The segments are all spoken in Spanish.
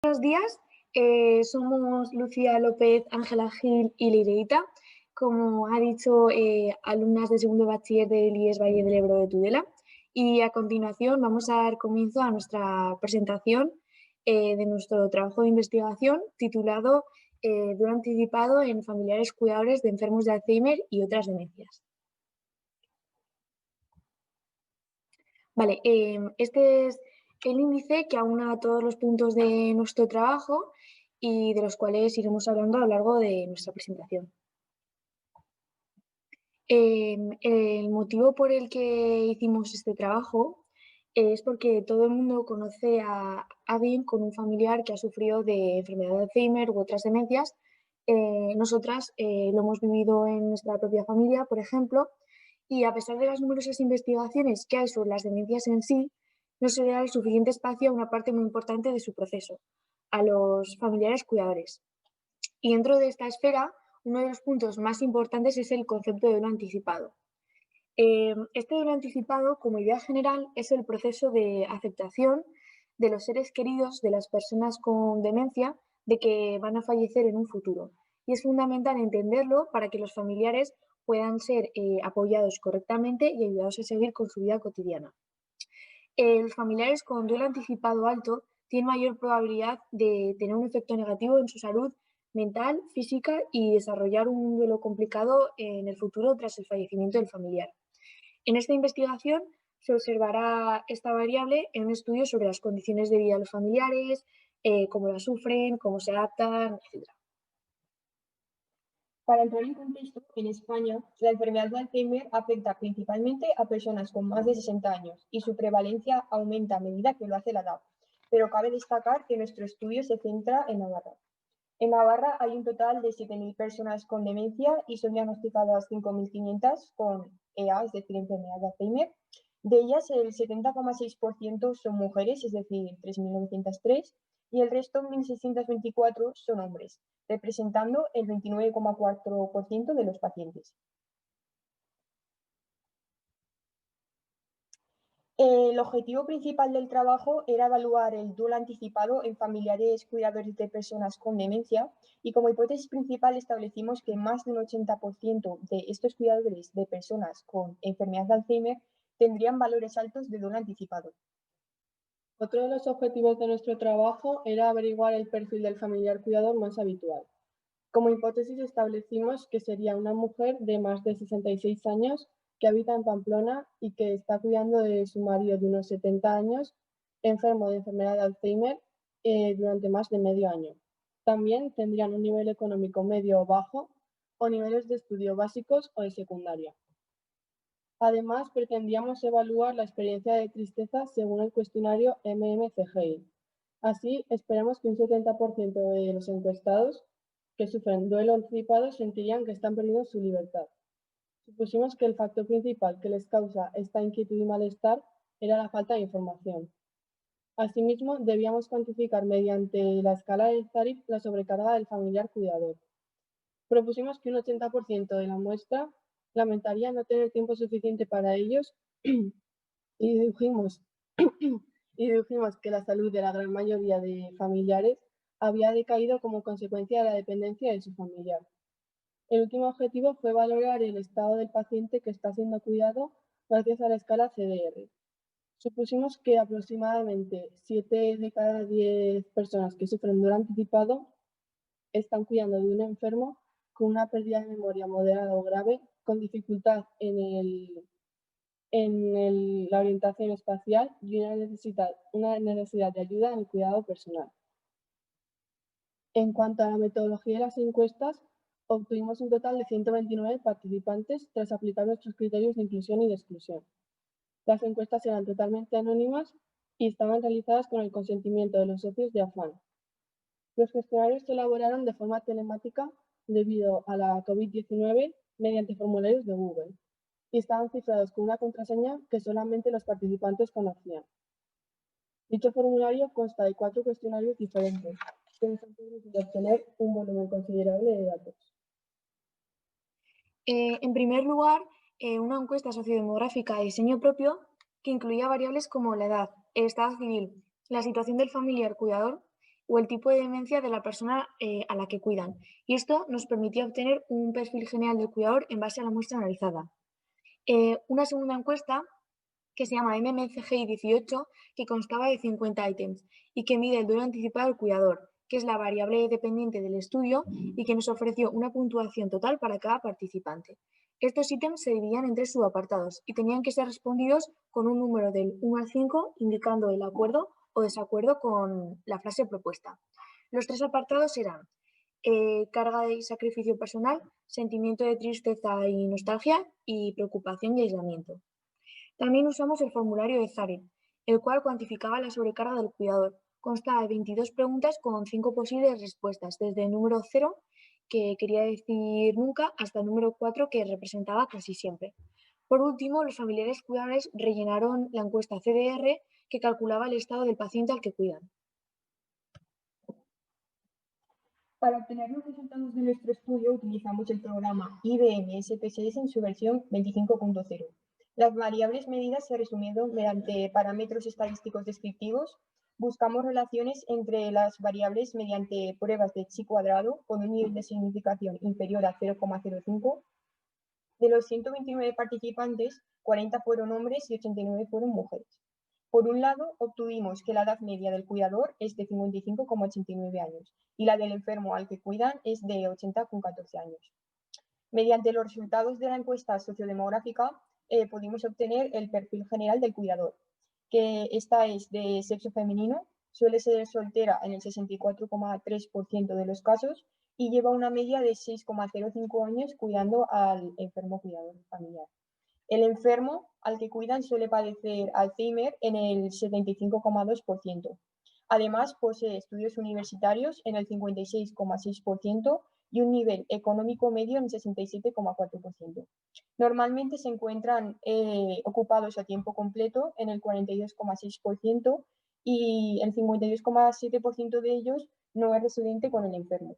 Buenos días, somos Lucía López, Ángela Gil y Lireita, como ha dicho, alumnas de segundo de bachiller del IES Valle del Ebro de Tudela. Y a continuación vamos a dar comienzo a nuestra presentación de nuestro trabajo de investigación titulado Duelo anticipado en familiares cuidadores de enfermos de Alzheimer y otras demencias. Vale, este es el índice que aúna todos los puntos de nuestro trabajo y de los cuales iremos hablando a lo largo de nuestra presentación. El motivo por el que hicimos este trabajo es porque todo el mundo conoce a alguien con un familiar que ha sufrido de enfermedad de Alzheimer u otras demencias. Nosotras lo hemos vivido en nuestra propia familia, por ejemplo, y a pesar de las numerosas investigaciones que hay sobre las demencias en sí, no se le da el suficiente espacio a una parte muy importante de su proceso, a los familiares cuidadores. Y dentro de esta esfera, uno de los puntos más importantes es el concepto de duelo anticipado. Este duelo anticipado, como idea general, es el proceso de aceptación de los seres queridos de las personas con demencia de que van a fallecer en un futuro. Y es fundamental entenderlo para que los familiares puedan ser apoyados correctamente y ayudados a seguir con su vida cotidiana. Los familiares con duelo anticipado alto tienen mayor probabilidad de tener un efecto negativo en su salud mental, física y desarrollar un duelo complicado en el futuro tras el fallecimiento del familiar. En esta investigación se observará esta variable en un estudio sobre las condiciones de vida de los familiares, cómo la sufren, cómo se adaptan, etc. Para entrar en contexto, en España, la enfermedad de Alzheimer afecta principalmente a personas con más de 60 años y su prevalencia aumenta a medida que lo hace la edad. Pero cabe destacar que nuestro estudio se centra en Navarra. En Navarra hay un total de 7.000 personas con demencia y son diagnosticadas 5.500 con EA, es decir, enfermedad de Alzheimer. De ellas, el 70,6% son mujeres, es decir, 3.903, y el resto, 1.624, son hombres, representando el 29,4% de los pacientes. El objetivo principal del trabajo era evaluar el duelo anticipado en familiares cuidadores de personas con demencia y como hipótesis principal establecimos que más de un 80% de estos cuidadores de personas con enfermedad de Alzheimer tendrían valores altos de duelo anticipado. Otro de los objetivos de nuestro trabajo era averiguar el perfil del familiar cuidador más habitual. Como hipótesis establecimos que sería una mujer de más de 66 años que habita en Pamplona y que está cuidando de su marido de unos 70 años, enfermo de enfermedad de Alzheimer, durante más de medio año. También tendrían un nivel económico medio o bajo o niveles de estudio básicos o de secundaria. Además, pretendíamos evaluar la experiencia de tristeza según el cuestionario MMCGI. Así, esperamos que un 70% de los encuestados que sufren duelo anticipado sentirían que están perdiendo su libertad. Supusimos que el factor principal que les causa esta inquietud y malestar era la falta de información. Asimismo, debíamos cuantificar mediante la escala de Zarit la sobrecarga del familiar cuidador. Propusimos que un 80% de la muestra lamentaría no tener tiempo suficiente para ellos y dedujimos, que la salud de la gran mayoría de familiares había decaído como consecuencia de la dependencia de su familiar. El último objetivo fue valorar el estado del paciente que está siendo cuidado gracias a la escala CDR. Supusimos que aproximadamente 7 de cada 10 personas que sufren duelo anticipado están cuidando de un enfermo con una pérdida de memoria moderada o grave, con dificultad en la orientación espacial y una necesidad de ayuda en el cuidado personal. En cuanto a la metodología de las encuestas, obtuvimos un total de 129 participantes tras aplicar nuestros criterios de inclusión y de exclusión. Las encuestas eran totalmente anónimas y estaban realizadas con el consentimiento de los socios de AFAN. Los cuestionarios se elaboraron de forma telemática debido a la COVID-19 mediante formularios de Google y estaban cifrados con una contraseña que solamente los participantes conocían. Dicho formulario consta de 4 cuestionarios diferentes, que nos han permitido obtener un volumen considerable de datos. En primer lugar, una encuesta sociodemográfica de diseño propio que incluía variables como la edad, el estado civil, la situación del familiar cuidador o el tipo de demencia de la persona a la que cuidan. Y esto nos permitía obtener un perfil general del cuidador en base a la muestra analizada. Una segunda encuesta que se llama MMCGI 18, que constaba de 50 ítems y que mide el duelo anticipado del cuidador, que es la variable dependiente del estudio y que nos ofreció una puntuación total para cada participante. Estos ítems se dividían en 3 subapartados y tenían que ser respondidos con un número del 1 al 5, indicando el acuerdo o desacuerdo con la frase propuesta. Los 3 apartados eran carga y sacrificio personal, sentimiento de tristeza y nostalgia y preocupación y aislamiento. También usamos el formulario de Zaret, el cual cuantificaba la sobrecarga del cuidador. Constaba de 22 preguntas con 5 posibles respuestas, desde el número 0, que quería decir nunca, hasta el número 4, que representaba casi siempre. Por último, los familiares cuidadores rellenaron la encuesta CDR, que calculaba el estado del paciente al que cuidan. Para obtener los resultados de nuestro estudio utilizamos el programa IBM SPSS en su versión 25.0. Las variables medidas se resumieron mediante parámetros estadísticos descriptivos. Buscamos relaciones entre las variables mediante pruebas de chi cuadrado con un nivel de significación inferior a 0,05. De los 129 participantes, 40 fueron hombres y 89 fueron mujeres. Por un lado, obtuvimos que la edad media del cuidador es de 55,89 años y la del enfermo al que cuidan es de 80,14 años. Mediante los resultados de la encuesta sociodemográfica, pudimos obtener el perfil general del cuidador, que esta es de sexo femenino, suele ser soltera en el 64,3% de los casos y lleva una media de 6,05 años cuidando al enfermo cuidador familiar. El enfermo al que cuidan suele padecer Alzheimer en el 75,2%. Además, posee estudios universitarios en el 56,6% y un nivel económico medio en el 67,4%. Normalmente se encuentran ocupados a tiempo completo en el 42,6% y el 52,7% de ellos no es residente con el enfermo.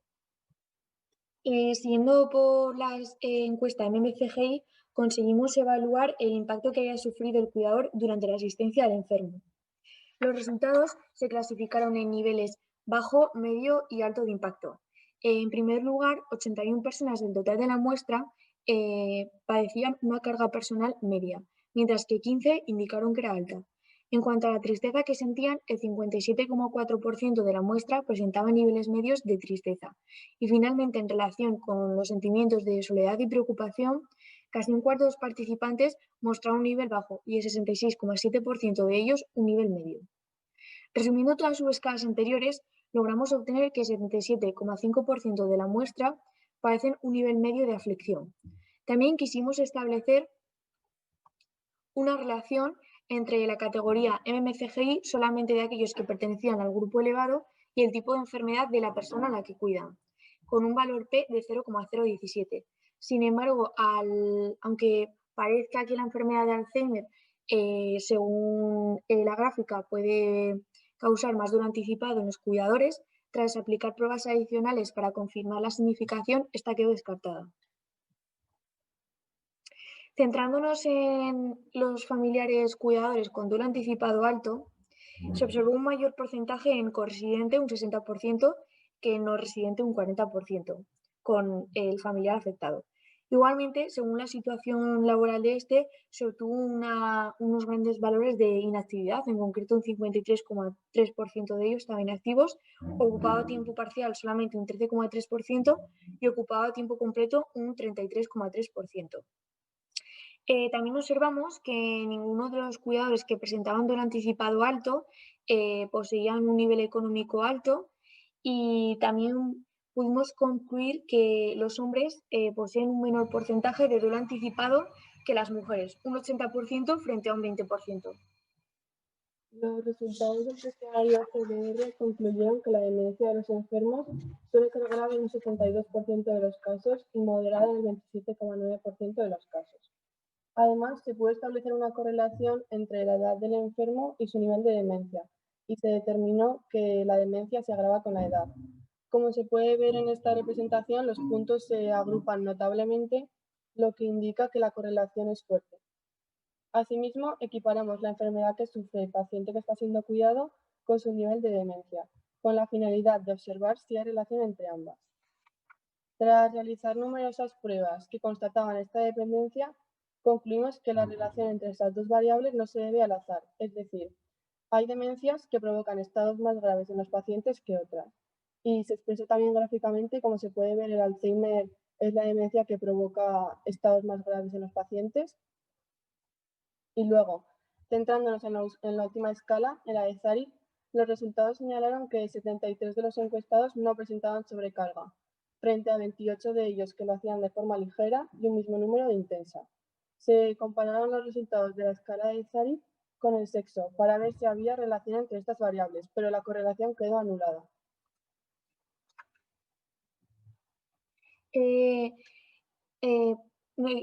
Siguiendo por las encuestas MMCGI, conseguimos evaluar el impacto que haya sufrido el cuidador durante la asistencia al enfermo. Los resultados se clasificaron en niveles bajo, medio y alto de impacto. En primer lugar, 81 personas del total de la muestra padecían una carga personal media, mientras que 15 indicaron que era alta. En cuanto a la tristeza que sentían, el 57,4% de la muestra presentaba niveles medios de tristeza. Y finalmente, en relación con los sentimientos de soledad y preocupación, casi un cuarto de los participantes mostraba un nivel bajo y el 66,7% de ellos un nivel medio. Resumiendo todas sus escalas anteriores, logramos obtener que el 77,5% de la muestra padecen un nivel medio de aflicción. También quisimos establecer una relación entre la categoría MMCGI solamente de aquellos que pertenecían al grupo elevado y el tipo de enfermedad de la persona a la que cuidan, con un valor P de 0,017. Sin embargo, aunque parezca que la enfermedad de Alzheimer, según la gráfica, puede causar más dolor anticipado en los cuidadores, tras aplicar pruebas adicionales para confirmar la significación, esta quedó descartada. Centrándonos en los familiares cuidadores con duelo anticipado alto, se observó un mayor porcentaje en corresidente, un 60%, que en no residente, un 40%, con el familiar afectado. Igualmente, según la situación laboral de este, se obtuvo unos grandes valores de inactividad, en concreto un 53,3% de ellos estaban inactivos, ocupado a tiempo parcial solamente un 13,3% y ocupado a tiempo completo un 33,3%. También observamos que ninguno de los cuidadores que presentaban dolor anticipado alto poseían un nivel económico alto y también pudimos concluir que los hombres poseen un menor porcentaje de dolor anticipado que las mujeres, un 80% frente a un 20%. Los resultados del cuestionario CDR concluyeron que la demencia de los enfermos suele ser grave en un 72% de los casos y moderada en el 27,9% de los casos. Además, se puede establecer una correlación entre la edad del enfermo y su nivel de demencia, y se determinó que la demencia se agrava con la edad. Como se puede ver en esta representación, los puntos se agrupan notablemente, lo que indica que la correlación es fuerte. Asimismo, equiparamos la enfermedad que sufre el paciente que está siendo cuidado con su nivel de demencia. con la finalidad de observar si hay relación entre ambas. Tras realizar numerosas pruebas que constataban esta dependencia, concluimos que la relación entre estas dos variables no se debe al azar, es decir, hay demencias que provocan estados más graves en los pacientes que otras. Y se expresa también gráficamente, como se puede ver, el Alzheimer es la demencia que provoca estados más graves en los pacientes. Y luego, centrándonos en la última escala, en la de Zarit, los resultados señalaron que 73 de los encuestados no presentaban sobrecarga, frente a 28 de ellos que lo hacían de forma ligera y un mismo número de intensa. Se compararon los resultados de la escala de Zarit con el sexo para ver si había relación entre estas variables, pero la correlación quedó anulada.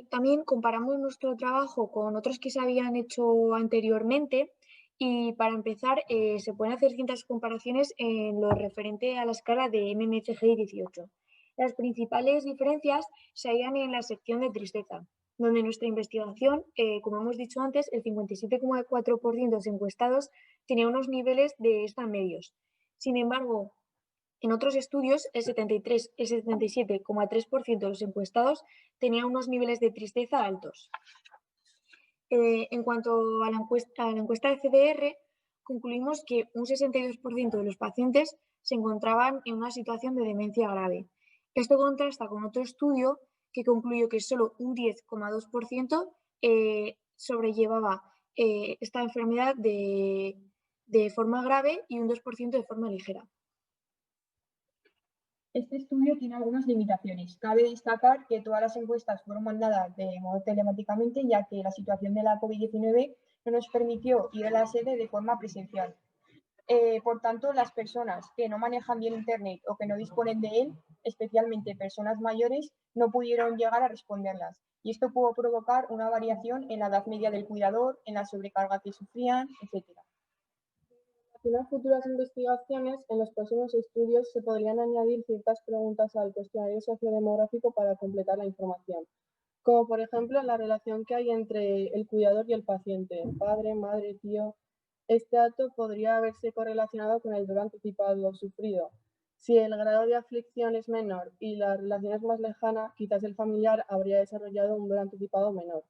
También comparamos nuestro trabajo con otros que se habían hecho anteriormente y para empezar se pueden hacer ciertas comparaciones en lo referente a la escala de MMCGI 18. Las principales diferencias se hallan en la sección de tristeza, donde nuestra investigación, como hemos dicho antes, el 57,4% de los encuestados tenía unos niveles de esta medios. Sin embargo, en otros estudios, el 77,3% de los encuestados tenía unos niveles de tristeza altos. En cuanto a la encuesta de CDR, concluimos que un 62% de los pacientes se encontraban en una situación de demencia grave. Esto contrasta con otro estudio que concluyó que solo un 10,2% sobrellevaba esta enfermedad de forma grave y un 2% de forma ligera. Este estudio tiene algunas limitaciones. Cabe destacar que todas las encuestas fueron mandadas de modo telemáticamente, ya que la situación de la COVID-19 no nos permitió ir a la sede de forma presencial. Por tanto, las personas que no manejan bien Internet o que no disponen de él, especialmente personas mayores, no pudieron llegar a responderlas. Y esto pudo provocar una variación en la edad media del cuidador, en la sobrecarga que sufrían, etc. En las futuras investigaciones, en los próximos estudios se podrían añadir ciertas preguntas al cuestionario sociodemográfico para completar la información, como por ejemplo la relación que hay entre el cuidador y el paciente, padre, madre, tío. Este dato podría haberse correlacionado con el dolor anticipado sufrido. Si el grado de aflicción es menor y la relación es más lejana, quizás el familiar habría desarrollado un dolor anticipado menor.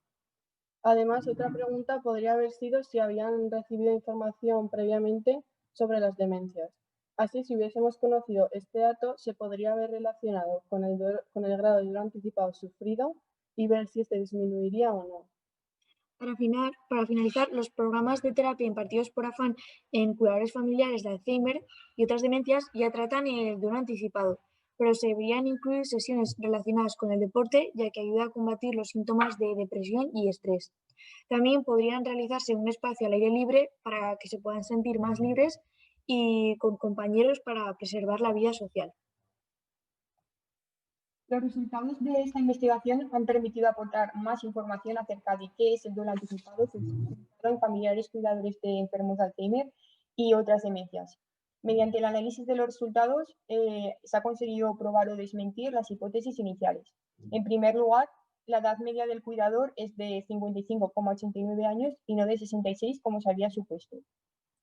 Además, otra pregunta podría haber sido si habían recibido información previamente sobre las demencias. Así, si hubiésemos conocido este dato, se podría haber relacionado con el grado de dolor anticipado sufrido y ver si este disminuiría o no. Para finalizar, los programas de terapia impartidos por AFAN en cuidadores familiares de Alzheimer y otras demencias ya tratan el dolor anticipado, pero se deberían incluir sesiones relacionadas con el deporte, ya que ayuda a combatir los síntomas de depresión y estrés. También podrían realizarse en un espacio al aire libre para que se puedan sentir más libres y con compañeros para preservar la vida social. Los resultados de esta investigación han permitido aportar más información acerca de qué es el duelo anticipado en familiares cuidadores de enfermos de Alzheimer y otras demencias. Mediante el análisis de los resultados, se ha conseguido probar o desmentir las hipótesis iniciales. En primer lugar, la edad media del cuidador es de 55,89 años y no de 66, como se había supuesto.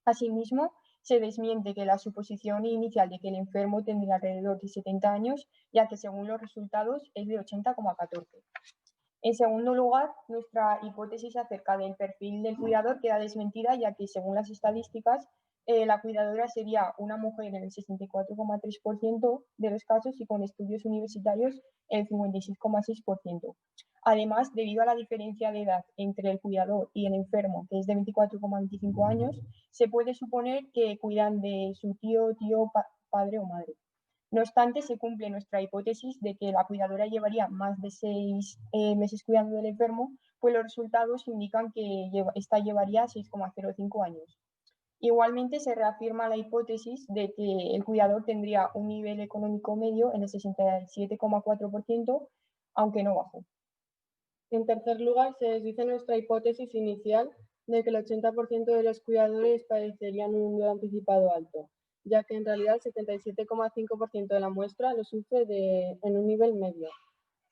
Asimismo, se desmiente que la suposición inicial de que el enfermo tendría alrededor de 70 años, ya que según los resultados es de 80,14. En segundo lugar, nuestra hipótesis acerca del perfil del cuidador queda desmentida, ya que según las estadísticas, la cuidadora sería una mujer en el 64,3% de los casos y con estudios universitarios el 56,6%. Además, debido a la diferencia de edad entre el cuidador y el enfermo, que es de 24,25 años, se puede suponer que cuidan de su tío, padre o madre. No obstante, se cumple nuestra hipótesis de que la cuidadora llevaría más de 6 meses cuidando del enfermo, pues los resultados indican que esta llevaría 6,05 años. Igualmente, se reafirma la hipótesis de que el cuidador tendría un nivel económico medio en el 67,4%, aunque no bajo. En tercer lugar, se desdice nuestra hipótesis inicial de que el 80% de los cuidadores padecerían un dolor anticipado alto, ya que en realidad el 77,5% de la muestra lo sufre en un nivel medio.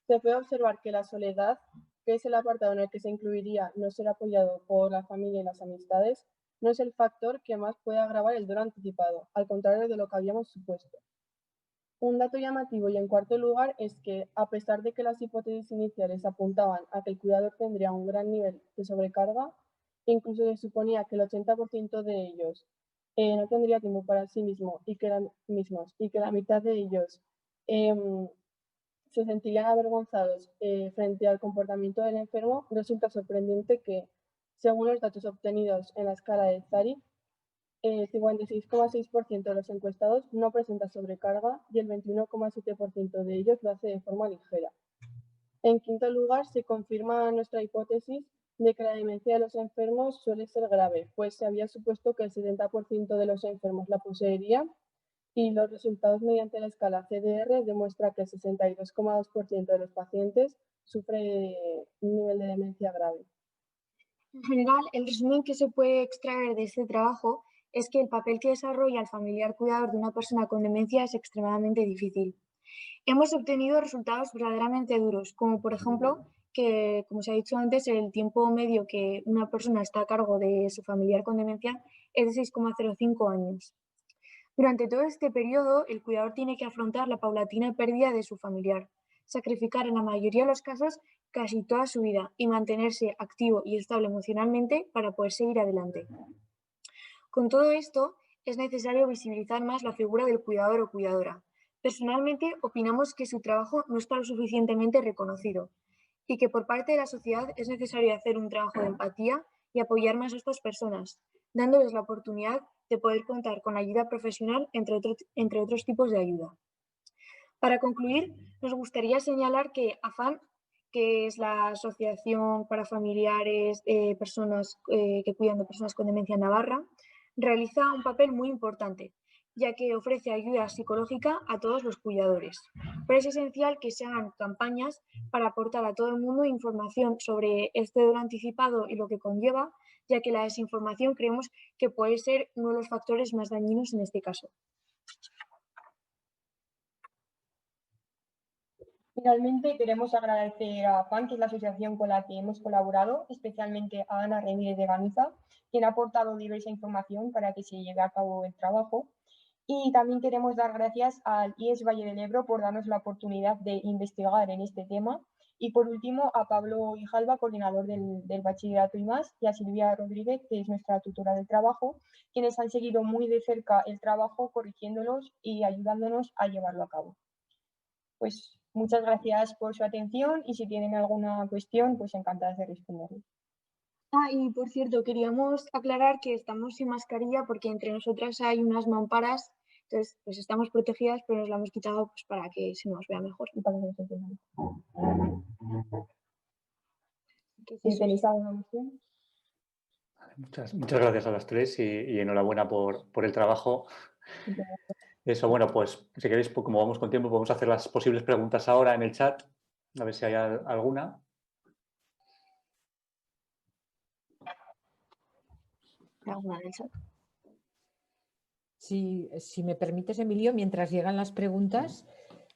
Se puede observar que la soledad, que es el apartado en el que se incluiría no ser apoyado por la familia y las amistades, no es el factor que más puede agravar el duelo anticipado, al contrario de lo que habíamos supuesto. Un dato llamativo y en cuarto lugar es que, a pesar de que las hipótesis iniciales apuntaban a que el cuidador tendría un gran nivel de sobrecarga, incluso se suponía que el 80% de ellos no tendría tiempo para sí y que la mitad de ellos se sentirían avergonzados frente al comportamiento del enfermo, resulta sorprendente que, según los datos obtenidos en la escala de Zarit, el 56,6% de los encuestados no presenta sobrecarga y el 21,7% de ellos lo hace de forma ligera. En quinto lugar, se confirma nuestra hipótesis de que la demencia de los enfermos suele ser grave, pues se había supuesto que el 70% de los enfermos la poseería y los resultados mediante la escala CDR demuestra que el 62,2% de los pacientes sufre un nivel de demencia grave. En general, el resumen que se puede extraer de este trabajo es que el papel que desarrolla el familiar cuidador de una persona con demencia es extremadamente difícil. Hemos obtenido resultados verdaderamente duros, como por ejemplo que, como se ha dicho antes, el tiempo medio que una persona está a cargo de su familiar con demencia es de 6,05 años. Durante todo este periodo, el cuidador tiene que afrontar la paulatina pérdida de su familiar, sacrificar en la mayoría de los casos casi toda su vida y mantenerse activo y estable emocionalmente para poder seguir adelante. Con todo esto, es necesario visibilizar más la figura del cuidador o cuidadora. Personalmente, opinamos que su trabajo no está lo suficientemente reconocido y que por parte de la sociedad es necesario hacer un trabajo de empatía y apoyar más a estas personas, dándoles la oportunidad de poder contar con ayuda profesional, entre otros tipos de ayuda. Para concluir, nos gustaría señalar que AFAN, que es la Asociación para Familiares personas que cuidan de personas con demencia en Navarra, realiza un papel muy importante, ya que ofrece ayuda psicológica a todos los cuidadores. Pero es esencial que se hagan campañas para aportar a todo el mundo información sobre este duelo anticipado y lo que conlleva, ya que la desinformación creemos que puede ser uno de los factores más dañinos en este caso. Finalmente, queremos agradecer a AFAN, que es la asociación con la que hemos colaborado, especialmente a Ana Ramírez de Ganuza, quien ha aportado diversa información para que se lleve a cabo el trabajo. Y también queremos dar gracias al IES Valle del Ebro por darnos la oportunidad de investigar en este tema. Y por último, a Pablo Ijalba, coordinador del Bachillerato y más, y a Silvia Rodríguez, que es nuestra tutora del trabajo, quienes han seguido muy de cerca el trabajo, corrigiéndolos y ayudándonos a llevarlo a cabo. Pues muchas gracias por su atención y si tienen alguna cuestión, pues encantadas de responderles. Y por cierto, queríamos aclarar que estamos sin mascarilla porque entre nosotras hay unas mamparas, entonces pues estamos protegidas, pero nos la hemos quitado pues, para que se nos vea mejor y para que nos entiendan. Si tenéis alguna cuestión. Muchas gracias a las tres y enhorabuena por el trabajo. Eso, bueno, pues si queréis, pues, como vamos con tiempo, podemos hacer las posibles preguntas ahora en el chat, a ver si hay alguna. ¿Alguna del chat? Si me permites, Emilio, mientras llegan las preguntas,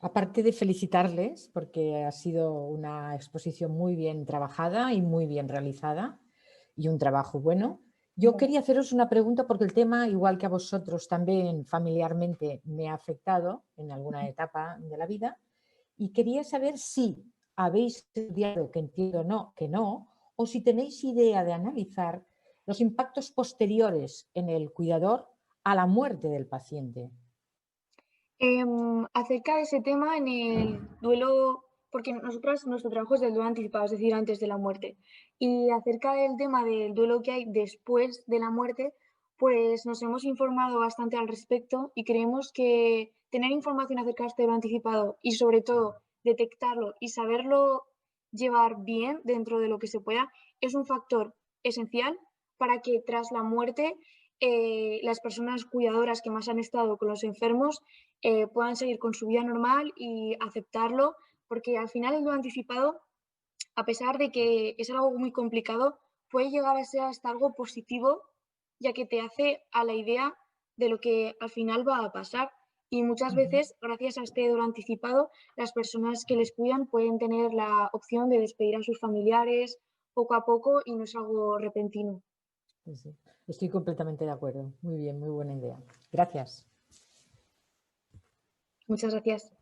aparte de felicitarles, porque ha sido una exposición muy bien trabajada y muy bien realizada y un trabajo bueno, yo quería haceros una pregunta porque el tema, igual que a vosotros, también familiarmente me ha afectado en alguna etapa de la vida y quería saber si habéis estudiado, que entiendo que no, o si tenéis idea de analizar los impactos posteriores en el cuidador a la muerte del paciente. Acerca de ese tema, en el duelo, porque nuestro trabajo es del duelo anticipado, es decir, antes de la muerte. Y acerca del tema del duelo que hay después de la muerte, pues nos hemos informado bastante al respecto y creemos que tener información acerca de este duelo anticipado y sobre todo detectarlo y saberlo llevar bien dentro de lo que se pueda es un factor esencial para que tras la muerte las personas cuidadoras que más han estado con los enfermos puedan seguir con su vida normal y aceptarlo, porque al final el duelo anticipado, a pesar de que es algo muy complicado, puede llegar a ser hasta algo positivo, ya que te hace a la idea de lo que al final va a pasar. Y muchas veces, gracias a este duelo anticipado, las personas que les cuidan pueden tener la opción de despedir a sus familiares poco a poco y no es algo repentino. Sí. Estoy completamente de acuerdo. Muy bien, muy buena idea. Gracias. Muchas gracias.